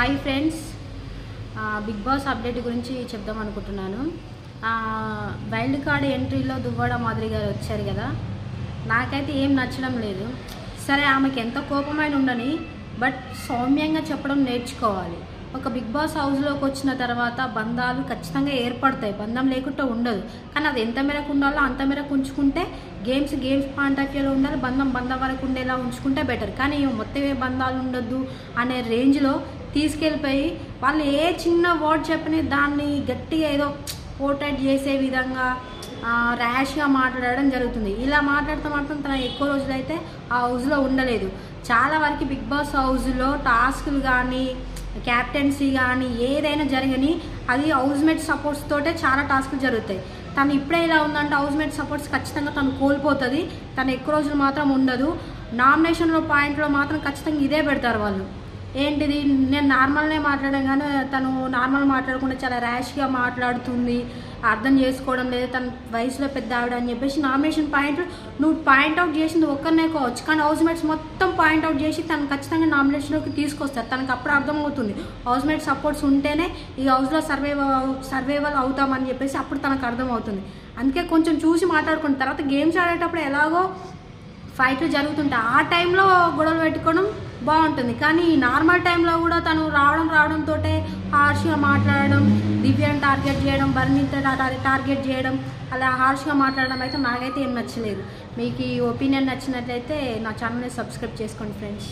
Hi friends, big boss update గురించి చెప్దాం అనుకుంటున్నాను. వైల్డ్ కార్డ్ ఎంట్రీలో దువ్వాడ మాదిరి గారు వచ్చారు కదా, నాకైతే ఏం నచ్చడం లేదు. సరే, ఆమెకి ఎంత కోపమైన ఉండని, బట్ సౌమ్యంగా చెప్పడం నేర్చుకోవాలి. ఒక బిగ్ బాస్ హౌస్లోకి వచ్చిన తర్వాత బంధాలు ఖచ్చితంగా ఏర్పడతాయి, బంధం లేకుండా ఉండదు. కానీ అది ఎంత మేరకు ఉండాలో అంత మేరకు ఉంచుకుంటే గేమ్స్ పాయింట్ ఆఫ్ వ్యూలో ఉండాలి, బంధం వరకు ఉండేలా ఉంచుకుంటే బెటర్. కానీ మొత్తమే బంధాలు ఉండొద్దు అనే రేంజ్లో తీసుకెళ్ళిపోయి వాళ్ళు ఏ చిన్న వర్డ్ చెప్పని దాన్ని గట్టిగా ఏదో పోర్ట్రేట్ చేసే విధంగా ర్యాష్గా మాట్లాడడం జరుగుతుంది. ఇలా మాట్లాడుతూ తన ఎక్కువ రోజులైతే ఆ హౌస్లో ఉండలేదు. చాలా వరకు బిగ్ బాస్ హౌస్లో టాస్కులు కానీ క్యాప్టెన్సీ కానీ ఏదైనా జరగని అది హౌస్మేట్ సపోర్ట్స్ తోటే చాలా టాస్కులు జరుగుతాయి. తను ఇప్పుడే ఇలా ఉందంటే హౌస్మేట్ సపోర్ట్స్ ఖచ్చితంగా తను కోల్పోతుంది. తను ఎక్కువ రోజులు మాత్రం ఉండదు. నామినేషన్లో పాయింట్లో మాత్రం ఖచ్చితంగా ఇదే పెడతారు వాళ్ళు. ఏంటిది, నేను నార్మల్నే మాట్లాడాను కానీ తను నార్మల్ మాట్లాడకుండా చాలా ర్యాష్గా మాట్లాడుతుంది, అర్థం చేసుకోవడం లేదు, తన వయసులో పెద్ద ఆవిడ అని చెప్పేసి నామినేషన్ పాయింట్లు నువ్వు పాయింట్అవుట్ చేసింది ఒక్కరినే కావచ్చు, కానీ హౌస్మేట్స్ మొత్తం పాయింట్అవుట్ చేసి తను ఖచ్చితంగా నామినేషన్లోకి తీసుకొస్తారు. తనకు అప్పుడు అర్థమవుతుంది హౌస్మేట్ సపోర్ట్స్ ఉంటేనే ఈ హౌస్లో సర్వైవల్ అవుతామని చెప్పేసి అప్పుడు తనకు అర్థమవుతుంది. అందుకే కొంచెం చూసి మాట్లాడుకున్న తర్వాత గేమ్స్ ఆడేటప్పుడు ఎలాగో ఫైట్లు జరుగుతుంటాయి, ఆ టైంలో గొడవలు పెట్టుకోవడం బాగుంటుంది. కానీ నార్మల్ టైంలో కూడా తను రావడంతో హార్ష్గా మాట్లాడడం, దివ్యని టార్గెట్ చేయడం, బర్నీతో టార్గెట్ చేయడం, అలా హార్ష్గా మాట్లాడడం అయితే నాకైతే ఏం నచ్చలేదు. మీకు ఈ ఒపీనియన్ నచ్చినట్లయితే నా ఛానల్ని సబ్స్క్రైబ్ చేసుకోండి ఫ్రెండ్స్.